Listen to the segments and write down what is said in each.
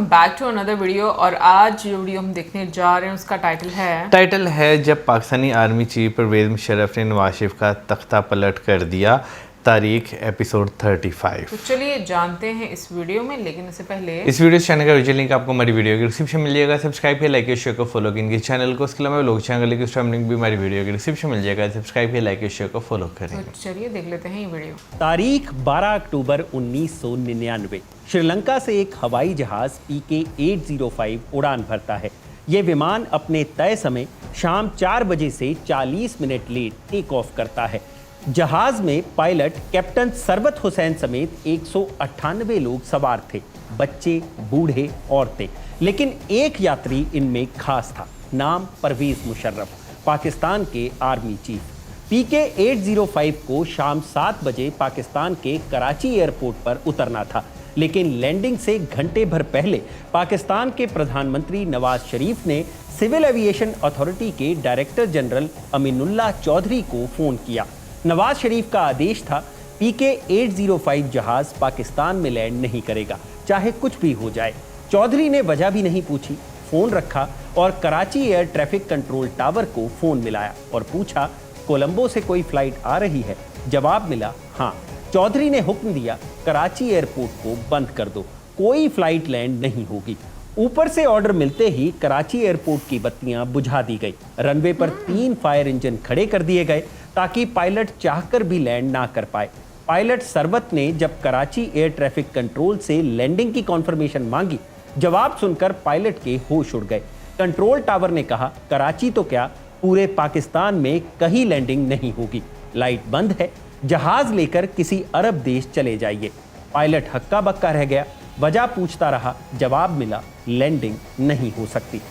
Welcome back to another video. और आज जो वीडियो हम देखने जा रहे हैं उसका टाइटल है जब पाकिस्तानी आर्मी चीफ परवेज़ मुशर्रफ ने नवाज शरीफ का तख्ता पलट कर दिया। तारीख एपिसोड 35। तो चलिए जानते हैं इस वीडियो में, लेकिन इससे पहले इस वीडियो चैनल का विजुअल लिंक आपको हमारी वीडियो के डिस्क्रिप्शन मिल जाएगा। सब्सक्राइब किया, लाइक किया, शेयर को फॉलो करेंगे चैनल को। उसके अलावा लोग चैनल के स्ट्रीम लिंक भी हमारी वीडियो के डिस्क्रिप्शन मिल जाएगा। सब्सक्राइब किया, लाइक किया, शेयर को फॉलो करें। तो चलिए देख लेते हैं ये वीडियो। तारीख 12 अक्टूबर 1999 श्रीलंका से एक हवाई जहाज PK-805 उड़ान भरता है। ये विमान अपने तय समय शाम 4 बजे से 40 मिनट लेट टेक ऑफ करता है। जहाज में पायलट कैप्टन सरबत हुसैन समेत 198 लोग सवार थे, बच्चे, बूढ़े, औरतें। लेकिन एक यात्री इनमें खास था, नाम परवेज़ मुशर्रफ, पाकिस्तान के आर्मी चीफ। PK-805 को शाम 7 बजे पाकिस्तान के कराची एयरपोर्ट पर उतरना था, लेकिन लैंडिंग से घंटे भर पहले पाकिस्तान के प्रधानमंत्री नवाज शरीफ ने सिविल एविएशन अथॉरिटी के डायरेक्टर जनरल अमीनुल्लाह चौधरी को फोन किया। नवाज शरीफ का आदेश था PK-805 जहाज पाकिस्तान में लैंड नहीं करेगा, चाहे कुछ भी हो जाए। चौधरी ने वजह भी नहीं पूछी, फोन रखा और Karachi air traffic control tower को फोन मिलाया और पूछा, कोलंबो से कोई फ्लाइट आ रही है? जवाब मिला, हाँ। चौधरी ने हुक्म दिया, कराची एयरपोर्ट को बंद कर दो, कोई फ्लाइट लैंड नहीं होगी। ऊपर से ऑर्डर मिलते ही कराची एयरपोर्ट की बत्तियां बुझा दी गई। रनवे पर 3 फायर इंजन खड़े कर दिए गए ताकि पायलट चाहकर भी लैंड ना कर पाए। पायलट सरबत ने जब कराची एयर ट्रैफिक कंट्रोल से लैंडिंग की कॉन्फर्मेशन मांगी, जवाब सुनकर पायलट के होश उड़ गए। कंट्रोल टावर ने कहा, कराची तो क्या, पूरे पाकिस्तान में कहीं लैंडिंग नहीं होगी, लाइट बंद है, जहाज लेकर किसी अरब देश चले जाइए। पायलट हक्का बक्का रह गया, वजह पूछता रहा, जवाब मिला, लैंडिंग नहीं हो सकती।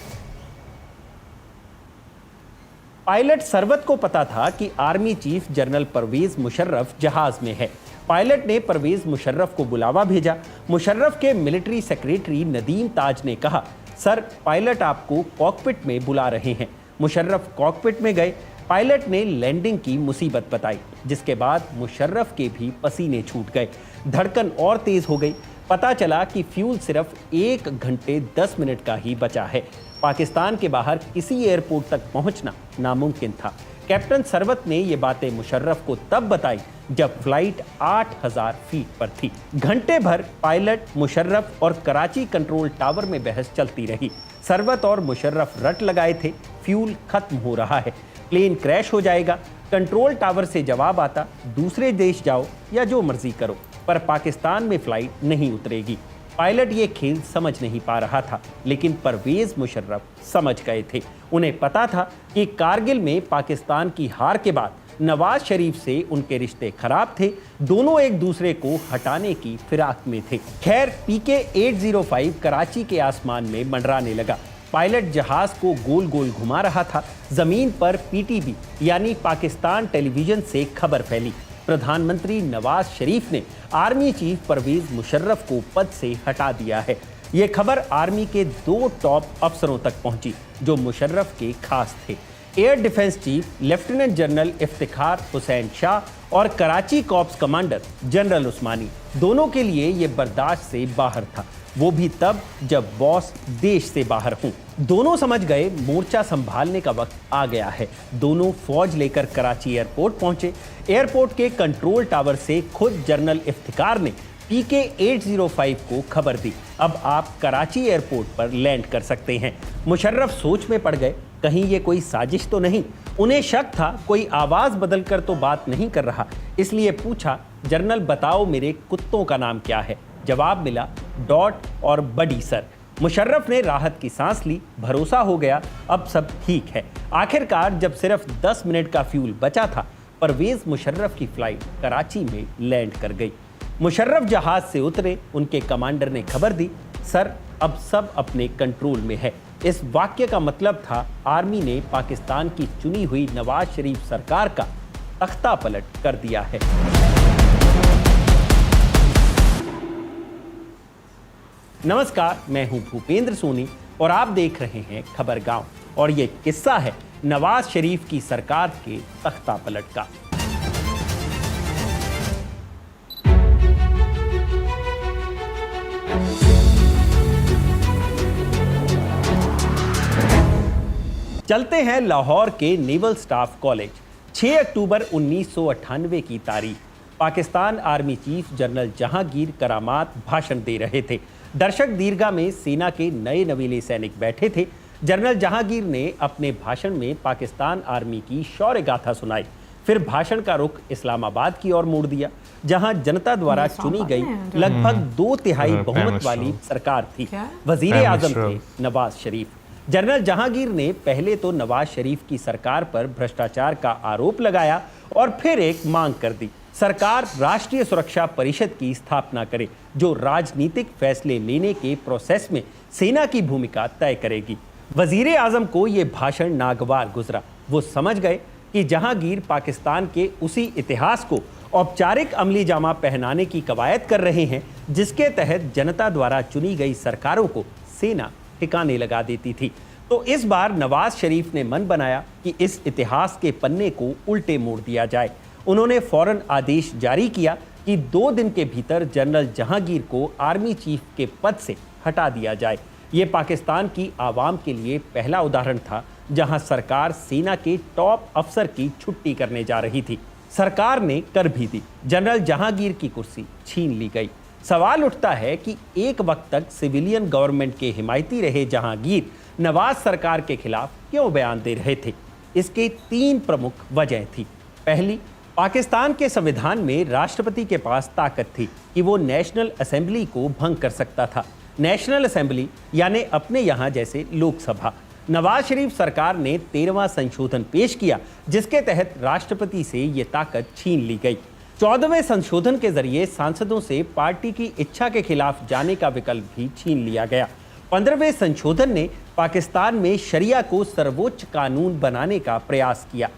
पायलट सरबत को पता था कि army chief general Pervez Musharraf जहाज में है। पायलट ने परवेज़ मुशर्रफ को बुलावा भेजा। मुशर्रफ के मिलिट्री सेक्रेटरी नदीम ताज ने कहा, सर, पायलट आपको कॉकपिट में बुला रहे हैं। मुशर्रफ कॉकपिट में गए। पायलट ने लैंडिंग की मुसीबत बताई, जिसके बाद मुशर्रफ के भी पसीने छूट गए, धड़कन और तेज हो गई। पता चला कि फ्यूल सिर्फ 1 घंटे 10 मिनट का ही बचा है। पाकिस्तान के बाहर किसी एयरपोर्ट तक पहुंचना नामुमकिन था। कैप्टन सरबत ने ये बातें मुशर्रफ को तब बताई जब फ्लाइट 8000 फीट पर थी। घंटे भर पायलट, मुशर्रफ और कराची कंट्रोल टावर में बहस चलती रही। सरबत और मुशर्रफ रट लगाए थे, फ्यूल खत्म हो रहा है, प्लेन क्रैश हो जाएगा। कंट्रोल टावर से जवाब आता, दूसरे देश जाओ या जो मर्जी करो, पर पाकिस्तान में फ्लाइट नहीं उतरेगी। पायलट ये खेल समझ नहीं पा रहा था, लेकिन परवेज़ मुशर्रफ समझ गए थे। उन्हें पता था कि कारगिल में पाकिस्तान की हार के बाद नवाज शरीफ से उनके रिश्ते खराब थे, दोनों एक दूसरे को हटाने की फिराक में थे। खैर, PK-805 कराची के आसमान में मंडराने लगा। पायलट जहाज को गोल गोल घुमा रहा था। जमीन पर PTV यानी पाकिस्तान टेलीविजन से खबर फैली, प्रधानमंत्री नवाज शरीफ ने आर्मी चीफ परवेज़ मुशर्रफ को पद से हटा दिया है। यह खबर आर्मी के 2 टॉप अफसरों तक पहुंची जो मुशर्रफ के खास थे, air defence chief lieutenant general Iftikhar Hussain Shah और कराची कॉर्प्स कमांडर जनरल उस्मानी। दोनों के लिए यह बर्दाश्त से बाहर था, वो भी तब जब बॉस देश से बाहर हों। दोनों समझ गए मोर्चा संभालने का वक्त आ गया है। दोनों फौज लेकर कराची एयरपोर्ट पहुंचे। एयरपोर्ट के कंट्रोल टावर से खुद जनरल इफ्तिकार ने PK-805 को खबर दी, अब आप कराची एयरपोर्ट पर लैंड कर सकते हैं। मुशर्रफ सोच में पड़ गए, कहीं ये कोई साजिश तो नहीं। उन्हें शक था कोई आवाज बदलकर तो बात नहीं कर रहा, इसलिए पूछा, जनरल बताओ मेरे कुत्तों का नाम क्या है? जवाब मिला, डॉट और बडी सर। मुशर्रफ ने राहत की सांस ली, भरोसा हो गया, अब सब ठीक है। आखिरकार जब सिर्फ 10 मिनट का फ्यूल बचा था, परवेज़ मुशर्रफ की फ्लाइट कराची में लैंड कर गई। मुशर्रफ जहाज से उतरे, उनके कमांडर ने खबर दी, सर, अब सब अपने कंट्रोल में है। इस वाक्य का मतलब था आर्मी ने पाकिस्तान की चुनी हुई नवाज शरीफ सरकार का तख्ता पलट कर दिया है। नमस्कार, मैं हूं भूपेंद्र सोनी और आप देख रहे हैं खबर गांव, और ये किस्सा है नवाज शरीफ की सरकार के तख्ता पलट का। चलते हैं लाहौर के नेवल स्टाफ कॉलेज। 6 अक्टूबर 1998 की तारीख। Pakistan army chief general Jahangir Karamat भाषण दे रहे थे। दर्शक दीर्घा में सेना के नए नवीले सैनिक बैठे थे। जनरल जहांगीर ने अपने भाषण में पाकिस्तान आर्मी की शौर्य गाथा सुनाई। फिर भाषण का रुख इस्लामाबाद की ओर मोड़ दिया, जहां जनता द्वारा चुनी गई लगभग 2/3 बहुमत वाली सरकार थी। वजीर आजम थे नवाज शरीफ। जनरल जहांगीर ने पहले तो नवाज शरीफ की सरकार पर भ्रष्टाचार का आरोप लगाया और फिर एक मांग कर दी, सरकार राष्ट्रीय सुरक्षा परिषद की स्थापना करे जो राजनीतिक फैसले लेने के प्रोसेस में सेना की भूमिका तय करेगी। वजीर आजम को यह भाषण नागवार गुजरा। वो समझ गए कि जहांगीर पाकिस्तान के उसी इतिहास को औपचारिक अमली जामा पहनाने की कवायद कर रहे हैं जिसके तहत जनता द्वारा चुनी गई सरकारों को सेना ठिकाने लगा देती थी। तो इस बार नवाज शरीफ ने मन बनाया कि इस इतिहास के पन्ने को उल्टे मोड़ दिया जाए। उन्होंने फौरन आदेश जारी किया कि 2 दिन के भीतर जनरल जहांगीर को आर्मी चीफ के पद से हटा दिया जाए। ये पाकिस्तान की आवाम के लिए पहला उदाहरण था जहां सरकार सेना के टॉप अफसर की छुट्टी करने जा रही थी। सरकार ने कर भी दी। जनरल जहांगीर की कुर्सी छीन ली गई। सवाल उठता है कि एक वक्त तक सिविलियन गवर्नमेंट के हिमायती रहे जहांगीर नवाज सरकार के खिलाफ क्यों बयान दे रहे थे? इसके 3 प्रमुख वजह थी। पहली, पाकिस्तान के संविधान में राष्ट्रपति के पास ताकत थी कि वो नेशनल असेंबली को भंग कर सकता था। नेशनल असेंबली यानी अपने यहाँ जैसे लोकसभा। नवाज शरीफ सरकार ने 13वां संशोधन पेश किया जिसके तहत राष्ट्रपति से ये ताकत छीन ली गई। 14वें संशोधन के जरिए सांसदों से पार्टी की इच्छा के खिलाफ जाने का विकल्प भी छीन लिया गया। 15वें संशोधन ने पाकिस्तान में शरिया को सर्वोच्च कानून बनाने का प्रयास किया।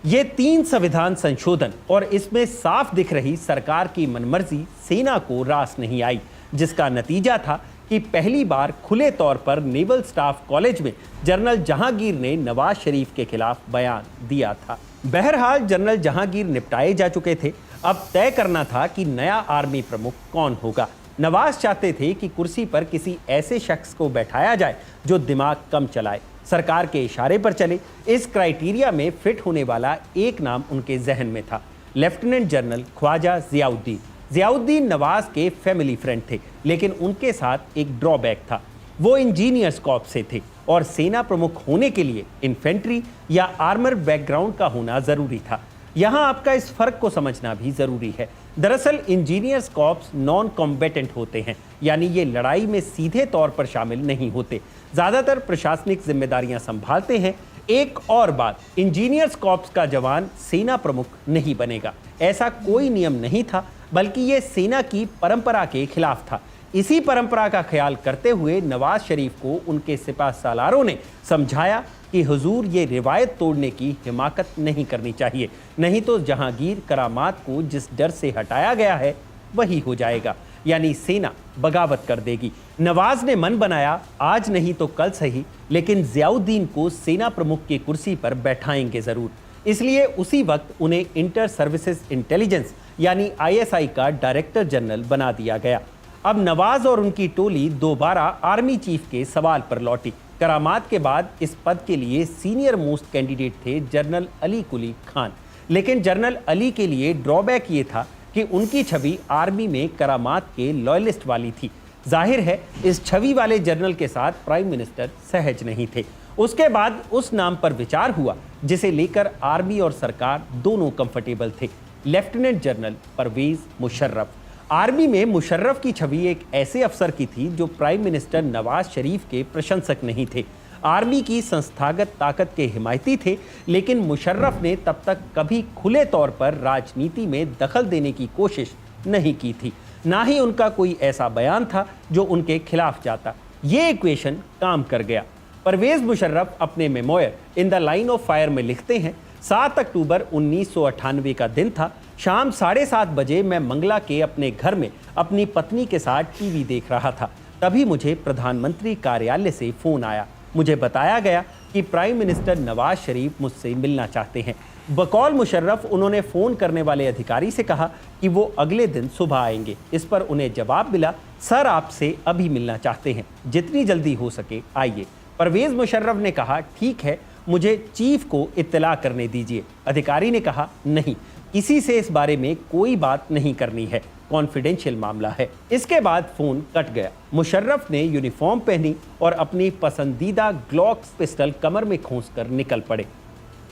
ये 3 संविधान संशोधन और इसमें साफ दिख रही सरकार की मनमर्जी सेना को रास नहीं आई, जिसका नतीजा था कि पहली बार खुले तौर पर नेवल स्टाफ कॉलेज में जनरल जहांगीर ने नवाज शरीफ के खिलाफ बयान दिया था। बहरहाल जनरल जहांगीर निपटाए जा चुके थे। अब तय करना था कि नया आर्मी प्रमुख कौन होगा। नवाज चाहते थे कि कुर्सी पर किसी ऐसे शख्स को बैठाया जाए जो दिमाग कम चलाए, सरकार के इशारे पर चले। इस क्राइटेरिया में फिट होने वाला एक नाम उनके जहन में था, लेफ्टिनेंट जनरल ख्वाजा जियाउद्दीन। जियाउद्दीन नवाज के फैमिली फ्रेंड थे, लेकिन उनके साथ एक ड्रॉबैक था। वो इंजीनियर्स कॉर्प्स से थे और सेना प्रमुख होने के लिए इन्फेंट्री या आर्मर बैकग्राउंड का होना जरूरी था। यहाँ आपका इस फर्क को समझना भी जरूरी है। दरअसल इंजीनियर्स कॉर्प्स नॉन कॉम्बेटेंट होते हैं, यानी ये लड़ाई में सीधे तौर पर शामिल नहीं होते, ज़्यादातर प्रशासनिक जिम्मेदारियां संभालते हैं। एक और बात, इंजीनियर्स कॉर्प्स का जवान सेना प्रमुख नहीं बनेगा, ऐसा कोई नियम नहीं था, बल्कि ये सेना की परंपरा के खिलाफ था। इसी परंपरा का ख्याल करते हुए नवाज शरीफ को उनके सिपह सालारों ने समझाया कि हुजूर ये रिवायत तोड़ने की हिमाकत नहीं करनी चाहिए, नहीं तो जहांगीर करामात को जिस डर से हटाया गया है वही हो जाएगा, यानी सेना बगावत कर देगी। नवाज ने मन बनाया, आज नहीं तो कल सही, लेकिन जियाउद्दीन को सेना प्रमुख की कुर्सी पर बैठाएंगे जरूर। इसलिए उसी वक्त उन्हें इंटर सर्विसेज इंटेलिजेंस यानी ISI का डायरेक्टर जनरल बना दिया गया। अब नवाज और उनकी टोली दोबारा आर्मी चीफ के सवाल पर लौटी। करामात के बाद इस पद के लिए सीनियर मोस्ट कैंडिडेट थे जनरल अली कुली खान, लेकिन जनरल अली के लिए ड्रॉबैक ये था कि उनकी छवि आर्मी में करामात के लॉयलिस्ट वाली थी। जाहिर है इस छवि वाले जनरल के साथ प्राइम मिनिस्टर सहज नहीं थे। उसके बाद उस नाम पर विचार हुआ जिसे लेकर आर्मी और सरकार दोनों कंफर्टेबल थे, lieutenant general Pervez Musharraf. Army में मुशर्रफ की छवि एक ऐसे अफसर की थी जो प्राइम मिनिस्टर नवाज शरीफ के प्रशंसक नहीं थे। आर्मी की संस्थागत ताकत के हिमायती थे, लेकिन मुशर्रफ ने तब तक कभी खुले तौर पर राजनीति में दखल देने की कोशिश नहीं की थी, ना ही उनका कोई ऐसा बयान था जो उनके खिलाफ जाता। ये इक्वेशन काम कर गया। परवेज मुशर्रफ अपने memoir in the line of fire में लिखते हैं, 7 अक्टूबर 1998 का दिन था। शाम 7:30 बजे मैं मंगला के अपने घर में अपनी पत्नी के साथ टीवी देख रहा था। तभी मुझे प्रधानमंत्री कार्यालय से फ़ोन आया। मुझे बताया गया कि प्राइम मिनिस्टर नवाज शरीफ मुझसे मिलना चाहते हैं। बकौल मुशर्रफ उन्होंने फ़ोन करने वाले अधिकारी से कहा कि वो अगले दिन सुबह आएंगे। इस पर उन्हें जवाब मिला, सर आपसे अभी मिलना चाहते हैं, जितनी जल्दी हो सके आइए। परवेज़ मुशर्रफ ने कहा ठीक है। मुझे चीफ को इत्तला करने दीजिए। अधिकारी ने कहा, नहीं, किसी से इस बारे में कोई बात नहीं करनी है, कॉन्फिडेंशियल मामला है। इसके बाद फोन कट गया। मुशर्रफ ने यूनिफॉर्म पहनी और अपनी पसंदीदा ग्लॉक पिस्टल कमर में खोंसकर निकल पड़े।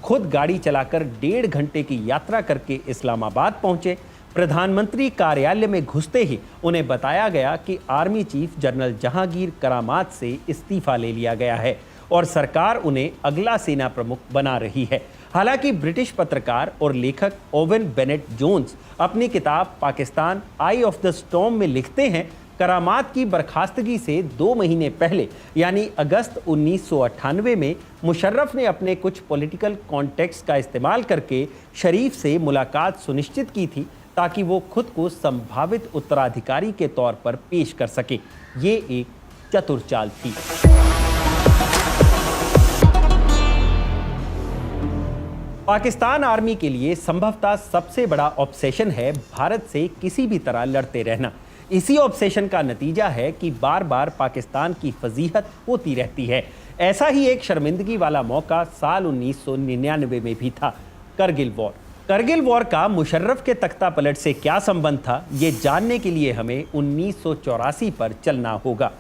खुद गाड़ी चलाकर 1.5 घंटे की यात्रा करके इस्लामाबाद पहुंचे। प्रधानमंत्री कार्यालय में घुसते ही उन्हें बताया गया कि आर्मी चीफ जनरल जहांगीर करामात से इस्तीफा ले लिया गया है और सरकार उन्हें अगला सेना प्रमुख बना रही है। हालांकि ब्रिटिश पत्रकार और लेखक ओवेन बेनेट जोन्स अपनी किताब पाकिस्तान आई ऑफ द स्टॉर्म में लिखते हैं, करामात की बर्खास्तगी से 2 महीने पहले यानी अगस्त 1998 में मुशर्रफ ने अपने कुछ पॉलिटिकल कॉन्टेक्स्ट का इस्तेमाल करके शरीफ से मुलाकात सुनिश्चित की थी ताकि वो खुद को संभावित उत्तराधिकारी के तौर पर पेश कर सके। ये एक चतुर चाल थी। पाकिस्तान आर्मी के लिए संभवतः सबसे बड़ा ऑब्सेशन है भारत से किसी भी तरह लड़ते रहना। इसी ऑब्सेशन का नतीजा है कि बार बार पाकिस्तान की फजीहत होती रहती है। ऐसा ही एक शर्मिंदगी वाला मौका साल 1999 में भी था, करगिल वॉर। करगिल वॉर का मुशर्रफ के तख्ता पलट से क्या संबंध था, ये जानने के लिए हमें 1984 पर चलना होगा।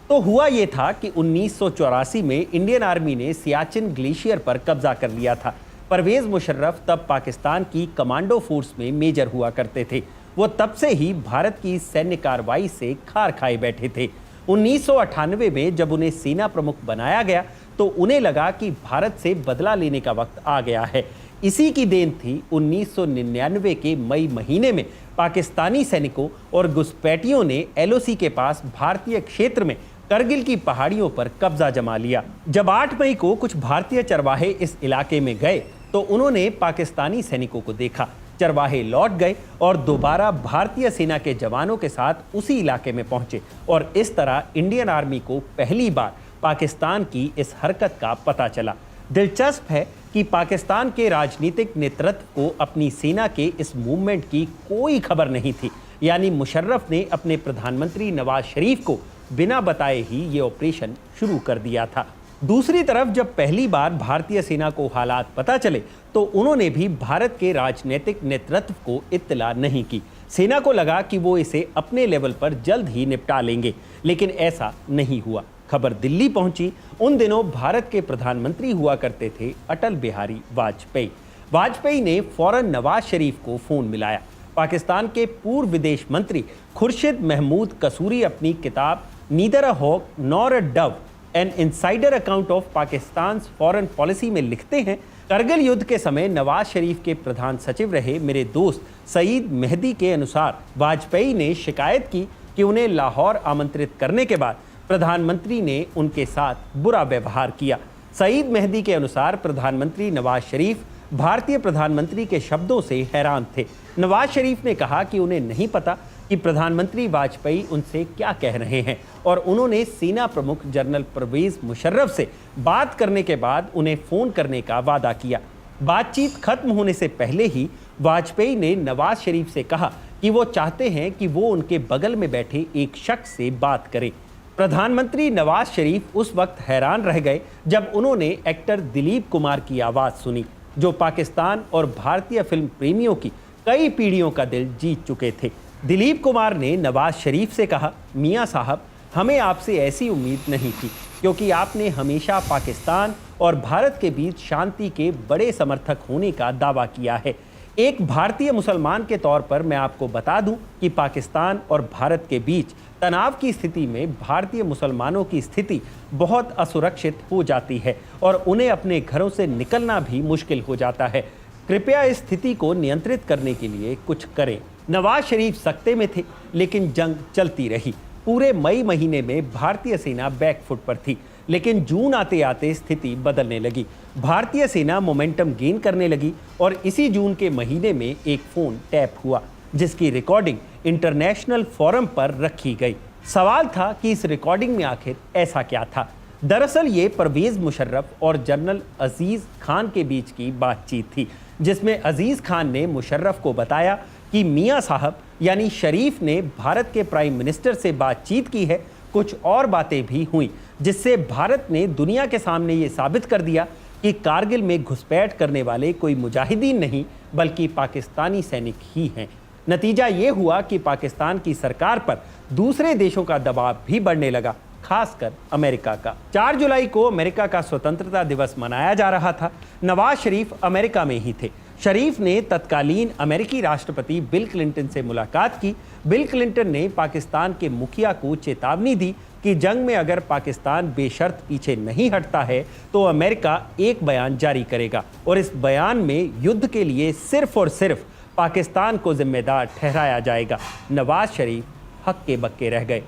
तो हुआ ये था कि 1984 में इंडियन आर्मी ने सियाचिन ग्लेशियर पर कब्जा कर लिया था। परवेज मुशर्रफ तब पाकिस्तान की कमांडो फोर्स में मेजर हुआ करते थे। वो तब से ही भारत की सैन्य कार्रवाई से खार खाए बैठे थे। 1998 में जब उन्हें सेना प्रमुख बनाया गया तो उन्हें लगा कि भारत से बदला लेने का वक्त आ गया है। इसी की देन थी 1999 के मई महीने में पाकिस्तानी सैनिकों और घुसपैठियों ने एलओसी के पास भारतीय क्षेत्र में करगिल की पहाड़ियों पर कब्जा जमा लिया। जब 8 मई को कुछ भारतीय चरवाहे इस इलाके में गए तो उन्होंने पाकिस्तानी सैनिकों को देखा। चरवाहे लौट गए और दोबारा भारतीय सेना के जवानों के साथ उसी इलाके में पहुंचे और इस तरह इंडियन आर्मी को पहली बार पाकिस्तान की इस हरकत का पता चला। दिलचस्प है कि पाकिस्तान के राजनीतिक नेतृत्व को अपनी सेना के इस मूवमेंट की कोई खबर नहीं थी, यानी मुशर्रफ ने अपने प्रधानमंत्री नवाज शरीफ को बिना बताए ही ये ऑपरेशन शुरू कर दिया था। दूसरी तरफ जब पहली बार भारतीय सेना को हालात पता चले तो उन्होंने भी भारत के राजनीतिक नेतृत्व को इत्तला नहीं की। सेना को लगा कि वो इसे अपने लेवल पर जल्द ही निपटा लेंगे, लेकिन ऐसा नहीं हुआ। खबर दिल्ली पहुंची। उन दिनों भारत के प्रधानमंत्री हुआ करते थे अटल बिहारी वाजपेयी। वाजपेयी ने फौरन नवाज शरीफ को फोन मिलाया। पाकिस्तान के पूर्व विदेश मंत्री खुर्शीद महमूद कसूरी अपनी किताब neither a hawk nor a dove an insider account of Pakistan foreign policy में लिखते हैं, करगिल युद्ध के समय नवाज शरीफ के प्रधान सचिव रहे मेरे दोस्त सईद मेहदी के अनुसार वाजपेयी ने शिकायत की कि उन्हें लाहौर आमंत्रित करने के बाद प्रधानमंत्री ने उनके साथ बुरा व्यवहार किया। सईद मेहदी के अनुसार प्रधानमंत्री नवाज शरीफ भारतीय प्रधानमंत्री के शब्दों से हैरान थे। नवाज शरीफ ने कहा कि उन्हें नहीं पता कि प्रधानमंत्री वाजपेयी उनसे क्या कह रहे हैं और उन्होंने सेना प्रमुख जनरल परवेज मुशर्रफ से बात करने के बाद उन्हें फ़ोन करने का वादा किया। बातचीत खत्म होने से पहले ही वाजपेयी ने नवाज शरीफ से कहा कि वो चाहते हैं कि वो उनके बगल में बैठे एक शख्स से बात करें। प्रधानमंत्री नवाज शरीफ उस वक्त हैरान रह गए जब उन्होंने एक्टर दिलीप कुमार की आवाज़ सुनी, जो पाकिस्तान और भारतीय फिल्म प्रेमियों की कई पीढ़ियों का दिल जीत चुके थे। दिलीप कुमार ने नवाज शरीफ से कहा, मियां साहब, हमें आपसे ऐसी उम्मीद नहीं थी क्योंकि आपने हमेशा पाकिस्तान और भारत के बीच शांति के बड़े समर्थक होने का दावा किया है। एक भारतीय मुसलमान के तौर पर मैं आपको बता दूं कि पाकिस्तान और भारत के बीच तनाव की स्थिति में भारतीय मुसलमानों की स्थिति बहुत असुरक्षित हो जाती है और उन्हें अपने घरों से निकलना भी मुश्किल हो जाता है। कृपया इस स्थिति को नियंत्रित करने के लिए कुछ करें। नवाज शरीफ सख्ते में थे, लेकिन जंग चलती रही। पूरे मई महीने में भारतीय सेना बैकफुट पर थी, लेकिन जून आते आते स्थिति बदलने लगी। भारतीय सेना मोमेंटम गेन करने लगी और इसी जून के महीने में एक फ़ोन टैप हुआ, जिसकी रिकॉर्डिंग इंटरनेशनल फोरम पर रखी गई। सवाल था कि इस रिकॉर्डिंग में आखिर ऐसा क्या था। दरअसल ये परवेज मुशर्रफ और जनरल अजीज़ खान के बीच की बातचीत थी, जिसमें अजीज़ खान ने मुशर्रफ को बताया कि मियां साहब यानी शरीफ ने भारत के प्राइम मिनिस्टर से बातचीत की है कुछ और बातें भी हुई, जिससे भारत ने दुनिया के सामने ये साबित कर दिया कि कारगिल में घुसपैठ करने वाले कोई मुजाहिदीन नहीं बल्कि पाकिस्तानी सैनिक ही हैं। नतीजा ये हुआ कि पाकिस्तान की सरकार पर दूसरे देशों का दबाव भी बढ़ने लगा, खासकर अमेरिका का। 4 जुलाई को अमेरिका का स्वतंत्रता दिवस मनाया जा रहा था। नवाज शरीफ अमेरिका में ही थे। शरीफ ने तत्कालीन अमेरिकी राष्ट्रपति बिल क्लिंटन से मुलाकात की। बिल क्लिंटन ने पाकिस्तान के मुखिया को चेतावनी दी कि जंग में अगर पाकिस्तान बेशर्त पीछे नहीं हटता है तो अमेरिका एक बयान जारी करेगा और इस बयान में युद्ध के लिए सिर्फ और सिर्फ पाकिस्तान को जिम्मेदार ठहराया जाएगा। नवाज शरीफ हक्के बक्के रह गए।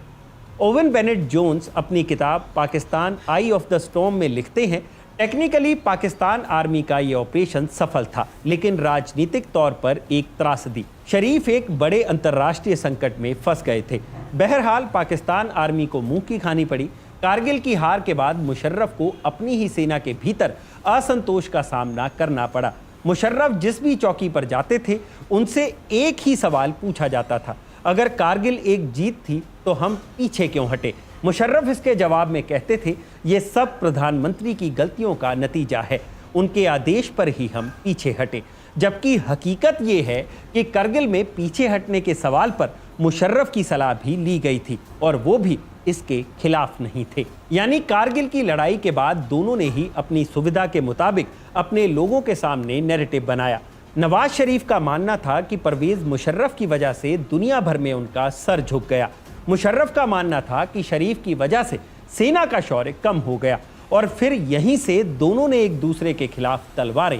ओवन बेनेट जोन्स अपनी किताब पाकिस्तान आई ऑफ द स्टॉर्म में लिखते हैं, टेक्निकली पाकिस्तान आर्मी का यह ऑपरेशन सफल था, लेकिन राजनीतिक तौर पर एक त्रासदी। शरीफ एक बड़े अंतर्राष्ट्रीय संकट में फंस गए थे। बहरहाल पाकिस्तान आर्मी को मुंह की खानी पड़ी। कारगिल की हार के बाद मुशर्रफ को अपनी ही सेना के भीतर असंतोष का सामना करना पड़ा। मुशर्रफ जिस भी चौकी पर जाते थे उनसे एक ही सवाल पूछा जाता था, अगर कारगिल एक जीत थी तो हम पीछे क्यों हटे? मुशर्रफ इसके जवाब में कहते थे, ये सब प्रधानमंत्री की गलतियों का नतीजा है, उनके आदेश पर ही हम पीछे हटे। जबकि हकीकत ये है कि करगिल में पीछे हटने के सवाल पर मुशर्रफ की सलाह भी ली गई थी और वो भी इसके खिलाफ नहीं थे। यानी कारगिल की लड़ाई के बाद दोनों ने ही अपनी सुविधा के मुताबिक अपने लोगों के सामने नैरेटिव बनाया। नवाज शरीफ का मानना था कि परवेज मुशर्रफ की वजह से दुनिया भर में उनका सर झुक गया। मुशर्रफ का मानना था कि शरीफ की वजह से सेना का शौर्य कम हो गया और फिर यहीं से दोनों ने एक दूसरे के खिलाफ तलवारें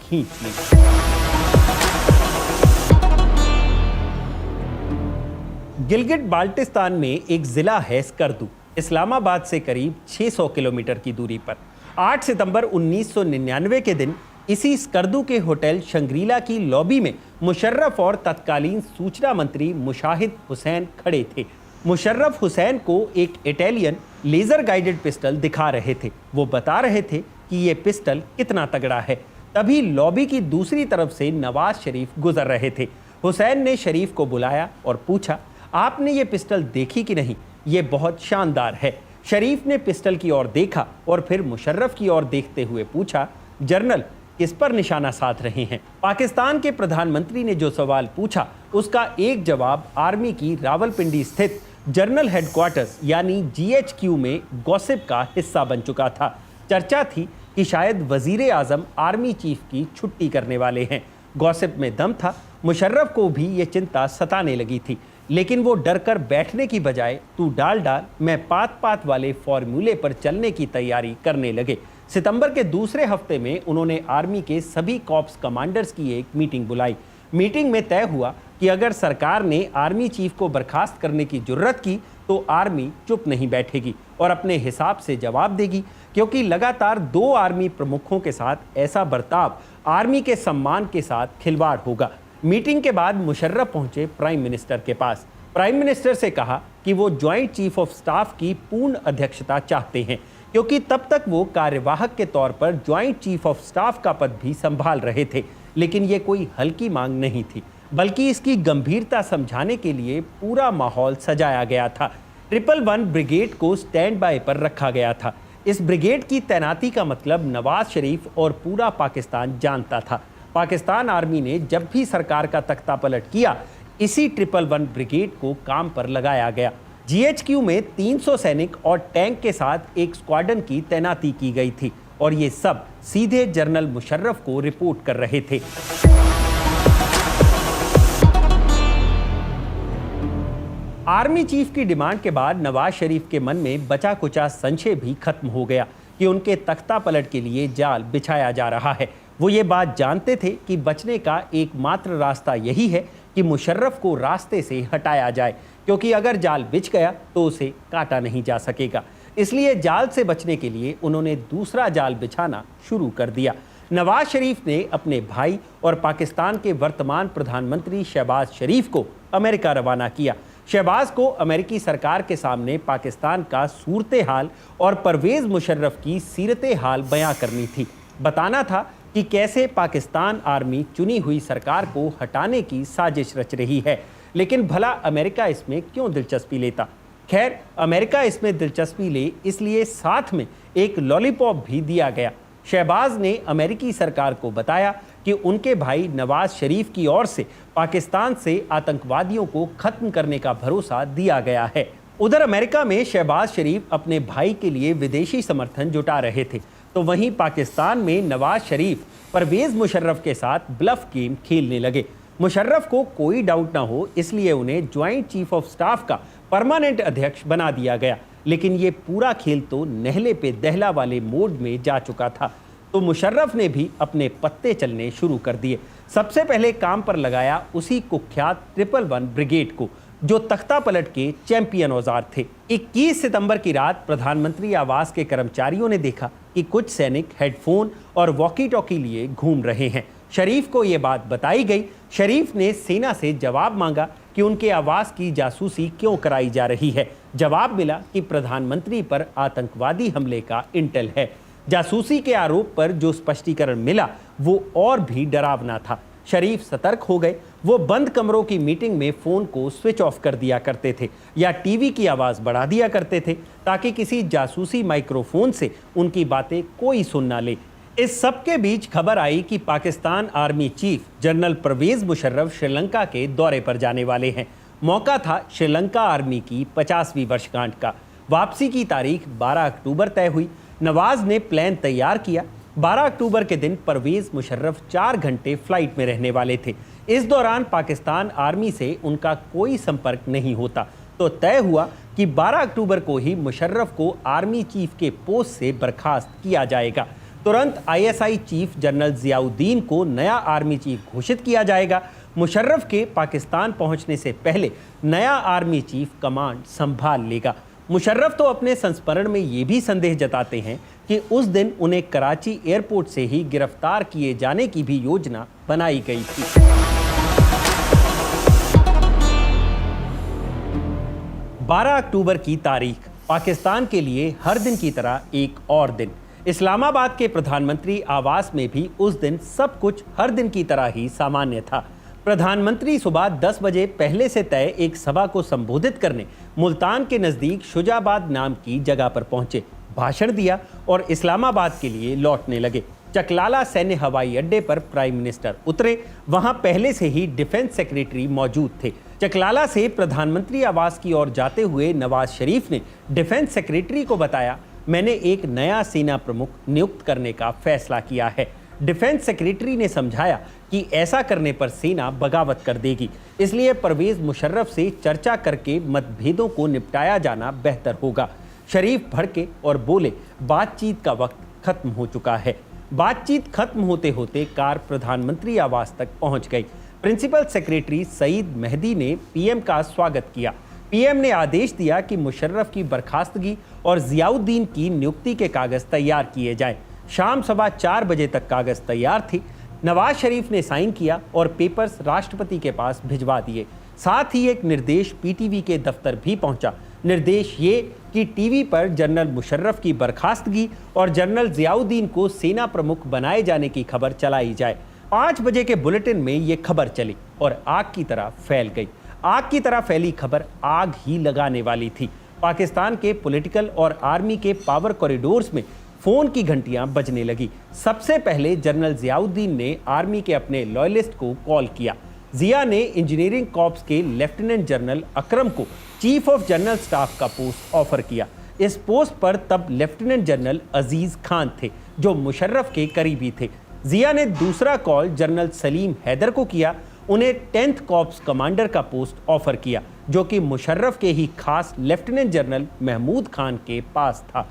खींच ली। गिलगिट बाल्टिस्तान में एक जिला है स्कर्दू, इस्लामाबाद से करीब 600 किलोमीटर की दूरी पर। 8 सितंबर 1999 के दिन इसी स्कर्दू के होटल शंग्रीला की लॉबी में मुशर्रफ और तत्कालीन सूचना मंत्री मुशाहिद हुसैन खड़े थे। मुशर्रफ हुसैन को एक इटालियन लेजर गाइडेड पिस्टल दिखा रहे थे। वो बता रहे थे कि ये पिस्टल कितना तगड़ा है। तभी लॉबी की दूसरी तरफ से नवाज शरीफ गुजर रहे थे। हुसैन ने शरीफ को बुलाया और पूछा, आपने ये पिस्टल देखी कि नहीं? ये बहुत शानदार है। शरीफ ने पिस्टल की ओर देखा और फिर मुशर्रफ की ओर देखते हुए पूछा, जनरल किस पर निशाना साध रहे हैं? पाकिस्तान के प्रधानमंत्री ने जो सवाल पूछा उसका एक जवाब आर्मी की रावलपिंडी स्थित जनरल हेडक्वार्टर्स यानी GHQ में गॉसिप का हिस्सा बन चुका था। चर्चा थी कि शायद वजीर आजम आर्मी चीफ की छुट्टी करने वाले हैं। गॉसिप में दम था। मुशर्रफ को भी ये चिंता सताने लगी थी, लेकिन वो डर कर बैठने की बजाय तू डाल डाल मैं पात पात वाले फॉर्मूले पर चलने की तैयारी करने लगे। सितंबर के दूसरे हफ्ते में उन्होंने आर्मी के सभी कॉर्प्स कमांडर्स की एक मीटिंग बुलाई। मीटिंग में तय हुआ कि अगर सरकार ने आर्मी चीफ को बर्खास्त करने की जुर्रत की तो आर्मी चुप नहीं बैठेगी और अपने हिसाब से जवाब देगी, क्योंकि लगातार 2 आर्मी प्रमुखों के साथ ऐसा बर्ताव आर्मी के सम्मान के साथ खिलवाड़ होगा। मीटिंग के बाद मुशर्रफ पहुंचे प्राइम मिनिस्टर के पास। प्राइम मिनिस्टर से कहा कि वो ज्वाइंट चीफ ऑफ स्टाफ की पूर्ण अध्यक्षता चाहते हैं, क्योंकि तब तक वो कार्यवाहक के तौर पर ज्वाइंट चीफ ऑफ स्टाफ का पद भी संभाल रहे थे। लेकिन ये कोई हल्की मांग नहीं थी, बल्कि इसकी गंभीरता समझाने के लिए पूरा माहौल सजाया गया था। 111 ब्रिगेड को स्टैंड बाय पर रखा गया था। इस ब्रिगेड की तैनाती का मतलब नवाज शरीफ और पूरा पाकिस्तान जानता था। पाकिस्तान आर्मी ने जब भी सरकार का तख्ता पलट किया, इसी 111 ब्रिगेड को काम पर लगाया गया। GHQ में 300 सैनिक और टैंक के साथ एक स्क्वाड्रन की तैनाती की गई थी और ये सब सीधे जनरल मुशर्रफ को रिपोर्ट कर रहे थे। आर्मी चीफ की डिमांड के बाद नवाज शरीफ के मन में बचा कुचा संशय भी खत्म हो गया कि उनके तख्ता पलट के लिए जाल बिछाया जा रहा है। वो ये बात जानते थे कि बचने का एकमात्र रास्ता यही है कि मुशर्रफ को रास्ते से हटाया जाए, क्योंकि अगर जाल बिछ गया तो उसे काटा नहीं जा सकेगा। इसलिए जाल से बचने के लिए उन्होंने दूसरा जाल बिछाना शुरू कर दिया। नवाज शरीफ ने अपने भाई और पाकिस्तान के वर्तमान प्रधानमंत्री शहबाज शरीफ को अमेरिका रवाना किया। शहबाज को अमेरिकी सरकार के सामने पाकिस्तान का सूरते हाल और परवेज मुशर्रफ की सीरते हाल बयां करनी थी। बताना था कि कैसे पाकिस्तान आर्मी चुनी हुई सरकार को हटाने की साजिश रच रही है। लेकिन भला अमेरिका इसमें क्यों दिलचस्पी लेता? खैर, अमेरिका इसमें दिलचस्पी ले इसलिए साथ में एक लॉलीपॉप भी दिया गया। शहबाज ने अमेरिकी सरकार को बताया कि उनके भाई नवाज शरीफ की ओर से पाकिस्तान से आतंकवादियों को खत्म करने का भरोसा दिया गया है। उधर अमेरिका में शहबाज शरीफ अपने भाई के लिए विदेशी समर्थन जुटा रहे थे, तो वहीं पाकिस्तान में नवाज शरीफ परवेज मुशर्रफ के साथ ब्लफ गेम खेलने लगे। मुशर्रफ को कोई डाउट ना हो इसलिए उन्हें ज्वाइंट चीफ ऑफ स्टाफ का परमानेंट अध्यक्ष बना दिया गया, लेकिन ये पूरा खेल तो नहले पे दहला वाले मोड में जा चुका था। तो मुशर्रफ ने भी अपने पत्ते चलने शुरू कर दिए। सबसे पहले काम पर लगाया उसी कुख्यात 111 ब्रिगेड को, जो तख्ता पलट के चैंपियन औजार थे। 21 सितंबर की रात प्रधानमंत्री आवास के कर्मचारियों ने देखा कि कुछ सैनिक हेडफोन और वॉकी टॉकी लिए घूम रहे हैं। शरीफ को यह बात बताई गई। शरीफ ने सेना से जवाब मांगा कि उनके आवास की जासूसी क्यों कराई जा रही है। जवाब मिला कि प्रधानमंत्री पर आतंकवादी हमले का इंटेल है। जासूसी के आरोप पर जो स्पष्टीकरण मिला वो और भी डरावना था। शरीफ सतर्क हो गए। वो बंद कमरों की मीटिंग में फोन को स्विच ऑफ कर दिया करते थे या टीवी की आवाज बढ़ा दिया करते थे ताकि किसी जासूसी माइक्रोफोन से उनकी बातें कोई सुन ना ले। इस सब के बीच खबर आई कि Pakistan army chief general Pervez Musharraf Sri Lanka के दौरे पर जाने वाले हैं। मौका था श्रीलंका आर्मी की 50वीं वर्षगांठ का। वापसी की तारीख 12 अक्टूबर तय हुई। नवाज ने प्लान तैयार किया। 12 अक्टूबर के दिन परवेज मुशर्रफ 4 घंटे फ्लाइट में रहने वाले थे। इस दौरान पाकिस्तान आर्मी से उनका कोई संपर्क नहीं होता, तो तय हुआ कि 12 अक्टूबर को ही मुशर्रफ को आर्मी चीफ के पोस्ट से बर्खास्त किया जाएगा। तुरंत आईएसआई चीफ जनरल जियाउद्दीन को नया आर्मी चीफ घोषित किया जाएगा। मुशर्रफ के पाकिस्तान पहुंचने से पहले नया आर्मी चीफ कमांड संभाल लेगा। मुशर्रफ तो अपने संस्मरण में ये भी संदेह जताते हैं कि उस दिन उन्हें कराची एयरपोर्ट से ही गिरफ्तार किए जाने की भी योजना बनाई गई थी। 12 अक्टूबर की तारीख पाकिस्तान के लिए हर दिन की तरह एक और दिन। इस्लामाबाद के प्रधानमंत्री आवास में भी उस दिन सब कुछ हर दिन की तरह ही सामान्य था। प्रधानमंत्री सुबह 10 बजे पहले से तय एक सभा को संबोधित करने मुल्तान के नज़दीक शुजाबाद नाम की जगह पर पहुंचे, भाषण दिया और इस्लामाबाद के लिए लौटने लगे। चकलाला सैन्य हवाई अड्डे पर प्राइम मिनिस्टर उतरे। वहां पहले से ही डिफेंस सेक्रेटरी मौजूद थे। चकलाला से प्रधानमंत्री आवास की ओर जाते हुए नवाज शरीफ ने डिफेंस सेक्रेटरी को बताया, मैंने एक नया सेना प्रमुख नियुक्त करने का फैसला किया है। डिफेंस सेक्रेटरी ने समझाया कि ऐसा करने पर सेना बगावत कर देगी, इसलिए परवेज मुशर्रफ से चर्चा करके मतभेदों को निपटाया जाना बेहतर होगा। शरीफ भड़के और बोले, बातचीत का वक्त खत्म हो चुका है। बातचीत खत्म होते होते कार प्रधानमंत्री आवास तक पहुंच गई। प्रिंसिपल सेक्रेटरी सईद मेहदी ने पीएम का स्वागत किया। पीएम ने आदेश दिया कि मुशर्रफ की बर्खास्तगी और जियाउद्दीन की नियुक्ति के कागज तैयार किए जाएं। शाम 4:15 बजे तक कागज तैयार थे। नवाज शरीफ ने साइन किया और पेपर्स राष्ट्रपति के पास भिजवा दिए। साथ ही एक निर्देश पीटीवी के दफ्तर भी पहुंचा। निर्देश ये कि टीवी पर जनरल मुशर्रफ की बर्खास्तगी और जनरल जियाउद्दीन को सेना प्रमुख बनाए जाने की खबर चलाई जाए। 5 बजे के बुलेटिन में ये खबर चली और आग की तरह फैल गई। आग की तरह फैली खबर आग ही लगाने वाली थी। पाकिस्तान के पॉलिटिकल और आर्मी के पावर कॉरिडोर्स में फोन की घंटियां बजने लगी। सबसे पहले जनरल जियाउद्दीन ने आर्मी के अपने लॉयलिस्ट को कॉल किया। जिया ने इंजीनियरिंग कॉर्प्स के लेफ्टिनेंट जनरल अकरम को चीफ ऑफ जनरल स्टाफ का पोस्ट ऑफर किया। इस पोस्ट पर तब लेफ्टिनेंट जनरल अजीज खान थे, जो मुशर्रफ के करीबी थे। जिया ने दूसरा कॉल जनरल सलीम हैदर को किया। उन्हें 10th कॉर्प्स कमांडर का पोस्ट ऑफर किया, जो कि मुशर्रफ के ही खास लेफ्टिनेंट जनरल महमूद खान के पास था।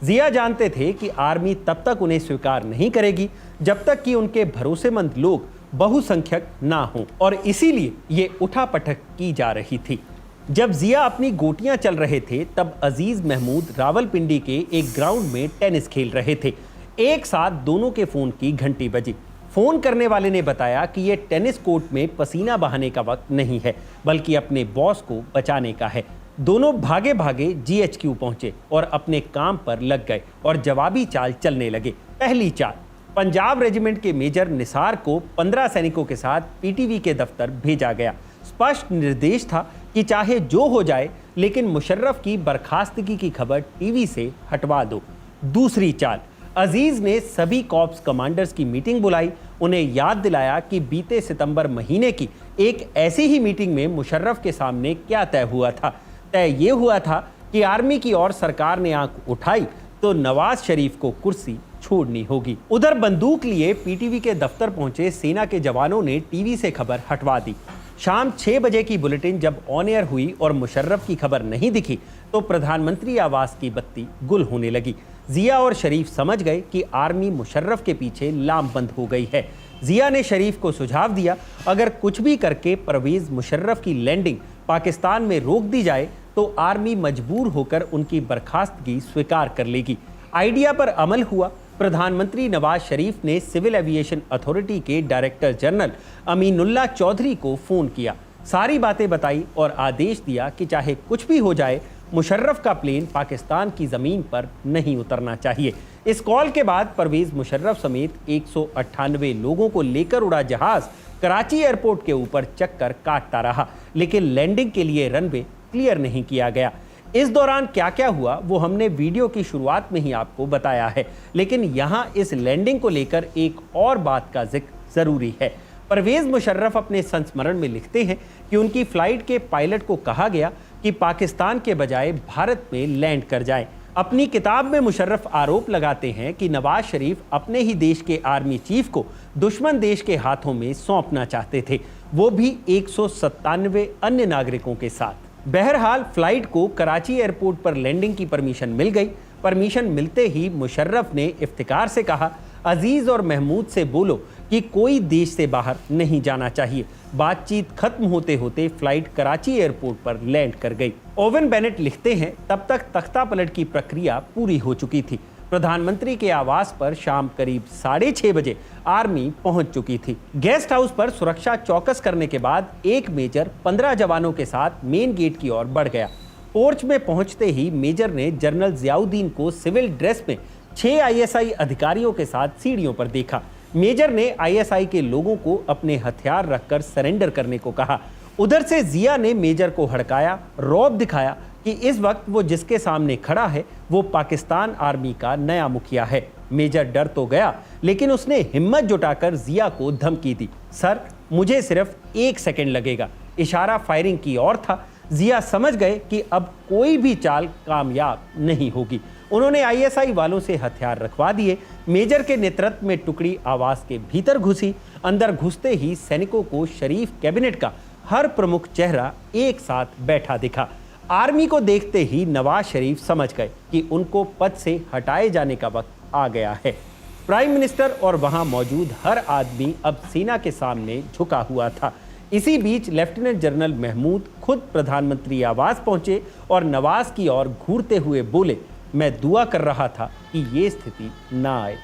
जिया जानते थे कि आर्मी तब तक उन्हें स्वीकार नहीं करेगी जब तक कि उनके भरोसेमंद लोग बहुसंख्यक ना हों, और इसीलिए ये उठापटक की जा रही थी। जब जिया अपनी गोटियां चल रहे थे तब अजीज महमूद रावलपिंडी के एक ग्राउंड में टेनिस खेल रहे थे। एक साथ दोनों के फोन की घंटी बजी। फोन करने वाले ने बताया कि ये टेनिस कोर्ट में पसीना बहाने का वक्त नहीं है, बल्कि अपने बॉस को बचाने का है। दोनों भागे भागे जीएचक्यू पहुंचे और अपने काम पर लग गए और जवाबी चाल चलने लगे। पहली चाल, पंजाब रेजिमेंट के मेजर निसार को 15 सैनिकों के साथ पीटीवी के दफ्तर भेजा गया। स्पष्ट निर्देश था कि चाहे जो हो जाए लेकिन मुशर्रफ की बर्खास्तगी की खबर टीवी से हटवा दो। दूसरी चाल, अजीज ने सभी कॉर्प्स कमांडर्स की मीटिंग बुलाई, उन्हें याद दिलाया कि बीते सितंबर महीने की एक ऐसी ही मीटिंग में मुशर्रफ के सामने क्या तय हुआ था। तय ये हुआ था कि आर्मी की ओर सरकार ने आंख उठाई तो नवाज शरीफ को कुर्सी छोड़नी होगी। उधर बंदूक लिए पीटीवी के दफ्तर पहुंचे सेना के जवानों ने टीवी से खबर हटवा दी। शाम 6 बजे की बुलेटिन जब ऑन एयर हुई और मुशर्रफ की खबर नहीं दिखी तो प्रधानमंत्री आवास की बत्ती गुल होने लगी। जिया और शरीफ समझ गए कि आर्मी मुशर्रफ के पीछे लामबंद हो गई है। जिया ने शरीफ को सुझाव दिया, अगर कुछ भी करके परवेज मुशर्रफ की लैंडिंग पाकिस्तान में रोक दी जाए तो आर्मी मजबूर होकर उनकी बर्खास्तगी स्वीकार कर लेगी। आइडिया पर अमल हुआ। प्रधानमंत्री नवाज शरीफ ने सिविल एविएशन अथॉरिटी के डायरेक्टर जनरल अमीनुल्लाह चौधरी को फोन किया, सारी बातें बताई और आदेश दिया कि चाहे कुछ भी हो जाए मुशर्रफ का प्लेन पाकिस्तान की जमीन पर नहीं उतरना चाहिए। इस कॉल के बाद परवेज मुशर्रफ समेत 198 लोगों को लेकर उड़ा जहाज कराची एयरपोर्ट के ऊपर चक्कर काटता रहा, लेकिन लैंडिंग के लिए रनवे क्लियर नहीं किया गया। इस दौरान क्या क्या हुआ वो हमने वीडियो की शुरुआत में ही आपको बताया है, लेकिन यहाँ इस लैंडिंग को लेकर एक और बात का जिक्र जरूरी है। परवेज मुशर्रफ अपने संस्मरण में लिखते हैं कि उनकी फ्लाइट के पायलट को कहा गया कि पाकिस्तान के बजाय भारत में लैंड कर जाएं। अपनी किताब में मुशर्रफ आरोप लगाते हैं कि नवाज शरीफ अपने ही देश के आर्मी चीफ को दुश्मन देश के हाथों में सौंपना चाहते थे, वो भी 197 अन्य नागरिकों के साथ। बहरहाल फ्लाइट को कराची एयरपोर्ट पर लैंडिंग की परमिशन मिल गई। परमिशन मिलते ही मुशर्रफ ने इफ्तिकार से कहा, अजीज और महमूद से बोलो कि कोई देश से बाहर नहीं जाना चाहिए। बातचीत खत्म होते होते फ्लाइट कराची एयरपोर्ट पर लैंड कर गई। ओवन बेनेट लिखते हैं, तब तक तख्ता पलट की प्रक्रिया पूरी हो चुकी थी। प्रधानमंत्री के आवास पर शाम करीब 6:30 बजे आर्मी पहुंच चुकी थी। गेस्ट हाउस पर सुरक्षा चौकस करने के बाद एक मेजर 15 जवानों के साथ मेन गेट की ओर बढ़ गया। पोर्च में पहुंचते ही मेजर ने जनरल जियाउद्दीन को सिविल ड्रेस में 6 आईएसआई अधिकारियों के साथ सीढ़ियों पर देखा। मेजर ने आईएसआई के लोगों को अपने हथियार रखकर सरेंडर करने को कहा। उधर से जिया ने मेजर को हड़काया, रौब दिखाया कि इस वक्त वो जिसके सामने खड़ा है वो पाकिस्तान आर्मी का नया मुखिया है। मेजर डर तो गया, लेकिन उसने हिम्मत जुटाकर जिया को धमकी दी, सर मुझे सिर्फ 1 सेकंड लगेगा। इशारा फायरिंग की ओर था। जिया समझ गए कि अब कोई भी चाल कामयाब नहीं होगी। उन्होंने आईएसआई वालों से हथियार रखवा दिए। मेजर के नेतृत्व में टुकड़ी आवास के भीतर घुसी। अंदर घुसते ही सैनिकों को शरीफ कैबिनेट का हर प्रमुख चेहरा एक साथ बैठा दिखा। आर्मी को देखते ही नवाज शरीफ समझ गए कि उनको पद से हटाए जाने का वक्त आ गया है। प्राइम मिनिस्टर और वहां मौजूद हर आदमी अब सेना के सामने झुका हुआ था। इसी बीच लेफ्टिनेंट जनरल महमूद खुद प्रधानमंत्री आवास पहुंचे और नवाज की ओर घूरते हुए बोले, मैं दुआ कर रहा था कि ये स्थिति ना आए,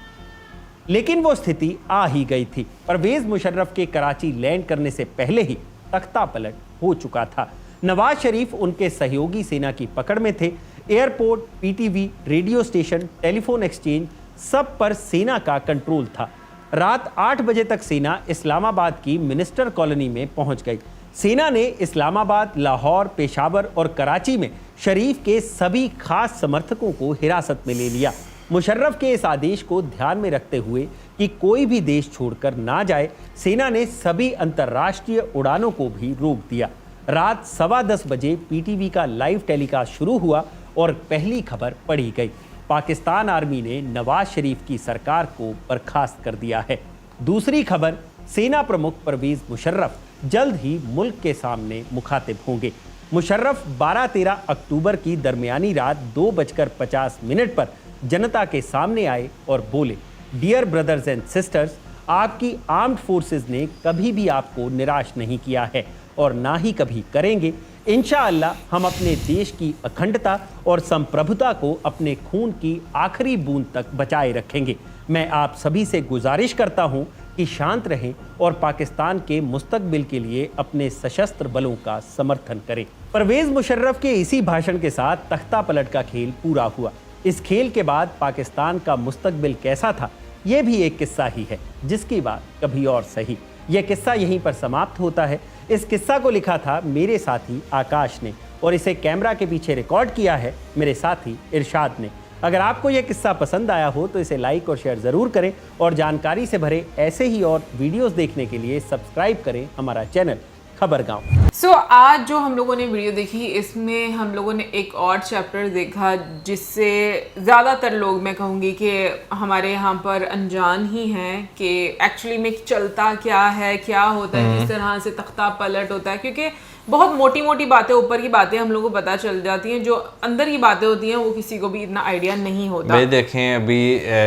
लेकिन वो स्थिति आ ही गई थी। परवेज मुशर्रफ के कराची लैंड करने से पहले ही तख्ता पलट हो चुका था। नवाज शरीफ उनके सहयोगी सेना की पकड़ में थे। Airport, PTV, radio station, telephone exchange सब पर सेना का कंट्रोल था। रात 8 बजे तक सेना इस्लामाबाद की मिनिस्टर कॉलोनी में पहुंच गई। सेना ने इस्लामाबाद, लाहौर, पेशावर और कराची में शरीफ के सभी खास समर्थकों को हिरासत में ले लिया। मुशर्रफ के इस आदेश को ध्यान में रखते हुए कि कोई भी देश छोड़कर ना जाए, सेना ने सभी अंतर्राष्ट्रीय उड़ानों को भी रोक दिया। रात 10:15 बजे पीटीवी का लाइव टेलीकास्ट शुरू हुआ और पहली खबर पढ़ी गई, पाकिस्तान आर्मी ने नवाज शरीफ की सरकार को बर्खास्त कर दिया है। दूसरी खबर, सेना प्रमुख परवेज मुशर्रफ जल्द ही मुल्क के सामने मुखातिब होंगे। मुशर्रफ 12-13 अक्टूबर की दरमियानी रात 2:50 पर जनता के सामने आए और बोले, डियर ब्रदर्स एंड सिस्टर्स, आपकी आर्म्ड फोर्सेस ने कभी भी आपको निराश नहीं किया है और ना ही कभी करेंगे। इंशाअल्लाह हम अपने देश की अखंडता और संप्रभुता को अपने खून की आखिरी बूंद तक बचाए रखेंगे। मैं आप सभी से गुजारिश करता हूं कि शांत रहें और पाकिस्तान के मुस्तकबिल के लिए अपने सशस्त्र बलों का समर्थन करें। परवेज मुशर्रफ के इसी भाषण के साथ तख्ता पलट का खेल पूरा हुआ। इस खेल के बाद पाकिस्तान का मुस्तकबिल कैसा था, ये भी एक किस्सा ही है, जिसकी बात कभी और सही। यह किस्सा यहीं पर समाप्त होता है। इस किस्सा को लिखा था मेरे साथी आकाश ने और इसे कैमरा के पीछे रिकॉर्ड किया है मेरे साथी इरशाद ने। अगर आपको यह किस्सा पसंद आया हो तो इसे लाइक और शेयर ज़रूर करें और जानकारी से भरे ऐसे ही और वीडियोस देखने के लिए सब्सक्राइब करें हमारा चैनल खबरगांव। सो आज जो हम लोगों ने वीडियो देखी इसमें हम लोगों ने एक और चैप्टर देखा जिससे ज़्यादातर लोग, मैं कहूँगी कि हमारे यहाँ पर अनजान ही हैं कि एक्चुअली में चलता क्या है, क्या होता है, किस तरह से तख्ता पलट होता है। क्योंकि बहुत मोटी मोटी बातें, ऊपर की बातें हम लोगों को पता चल जाती हैं, जो अंदर की बातें होती हैं वो किसी को भी इतना आइडिया नहीं होता। भाई देखें, अभी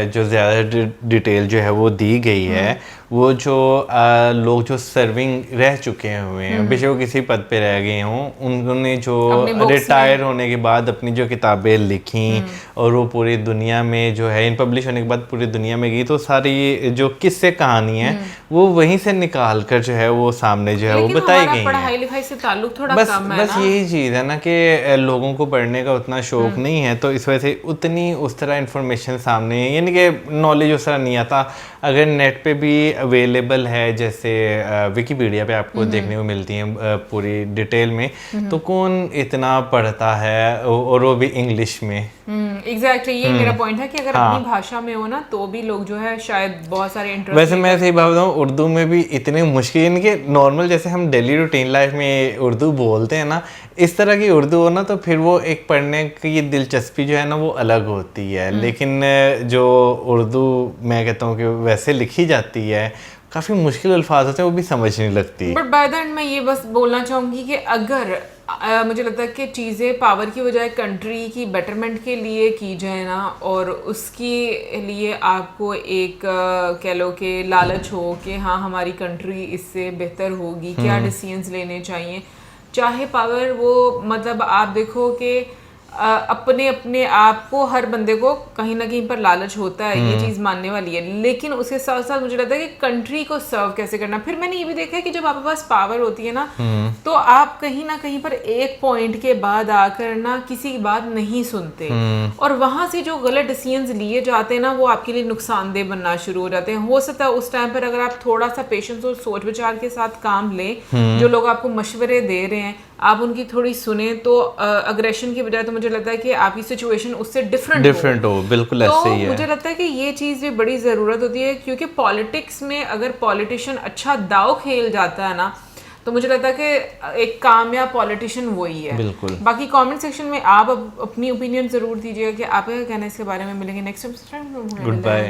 जो ज़्यादा डिटेल जो है वो दी गई है, वो जो लोग जो सर्विंग रह चुके हुए हैं, बेशक वो किसी पद पे रह गए हों, उन्होंने जो रिटायर होने के बाद अपनी जो किताबें लिखी और वो पूरी दुनिया में जो है इन पब्लिश होने के बाद पूरी दुनिया में गई, तो सारी जो किस्से कहानी है वो वहीं से निकाल कर जो है वो सामने जो है वो बताई गई है। पढ़ाई लिखाई से ताल्लुक थोड़ा बस कम है बस यही चीज़ है ना कि लोगों को पढ़ने का उतना शौक नहीं है, तो इस वजह से उतनी उस तरह इन्फॉर्मेशन सामने, यानी कि नॉलेज उस तरह नहीं आता। अगर नेट पे भी अवेलेबल है, जैसे विकिपीडिया पे आपको देखने को मिलती है पूरी डिटेल में, तो कौन इतना पढ़ता है और वो भी इंग्लिश में। एग्जैक्टली ये मेरा पॉइंट है कि अगर अपनी भाषा में हो ना तो भी लोग जो है शायद बहुत सारे इंटरेस्ट। वैसे मैं सही बात बताऊँ, उर्दू में भी इतने मुश्किल, यानी कि नॉर्मल जैसे हम डेली रूटीन लाइफ में उर्दू बोलते हैं ना, इस तरह की उर्दू हो ना, तो फिर वो एक पढ़ने की दिलचस्पी जो है ना वो अलग होती है। लेकिन जो उर्दू मैं कहता हूँ कि वैसे लिखी जाती है, काफ़ी मुश्किल अल्फाज होते हैं, वो भी समझ नहीं लगती। बट बाय द एंड मैं ये बस बोलना चाहूँगी कि अगर मुझे लगता है कि चीज़ें पावर की बजाय कंट्री की बेटरमेंट के लिए की जाए ना, और उसके लिए आपको एक कह लो कि लालच हो कि हाँ हमारी कंट्री इससे बेहतर होगी, क्या डिसीजंस लेने चाहिए, चाहे पावर वो मतलब आप देखो कि अपने अपने आप को हर बंदे को कहीं ना कहीं पर लालच होता है, ये चीज़ मानने वाली है। लेकिन उसके साथ साथ मुझे लगता है कि कंट्री को सर्व कैसे करना। फिर मैंने ये भी देखा है कि जब आपके पास पावर होती है ना, तो आप कहीं ना कहीं पर एक पॉइंट के बाद आकर ना किसी की बात नहीं सुनते, और वहां से जो गलत डिसीजंस लिए जाते हैं ना वो आपके लिए नुकसानदेह बनना शुरू हो जाते हैं। हो सकता है उस टाइम पर अगर आप थोड़ा सा पेशेंस और सोच विचार के साथ काम लें, जो लोग आपको मशवरे दे रहे हैं आप उनकी थोड़ी सुने, तो अग्रेशन की बजाय तो मुझे लगता है कि आपकी सिचुएशन उससे डिफरेंट हो। बिल्कुल ऐसे ही है। मुझे लगता है कि ये चीज़ भी बड़ी ज़रूरत होती है, क्योंकि पॉलिटिक्स में अगर पॉलिटिशियन अच्छा दाव खेल जाता है ना, तो मुझे लगता है कि एक कामयाब पॉलिटिशियन वही है। बिल्कुल। बाकी कमेंट सेक्शन में आप अपनी ओपिनियन ज़रूर दीजिएगा कि आपका क्या कहना है इसके बारे में। मिलेंगे नेक्स्ट टाइम। Good bye.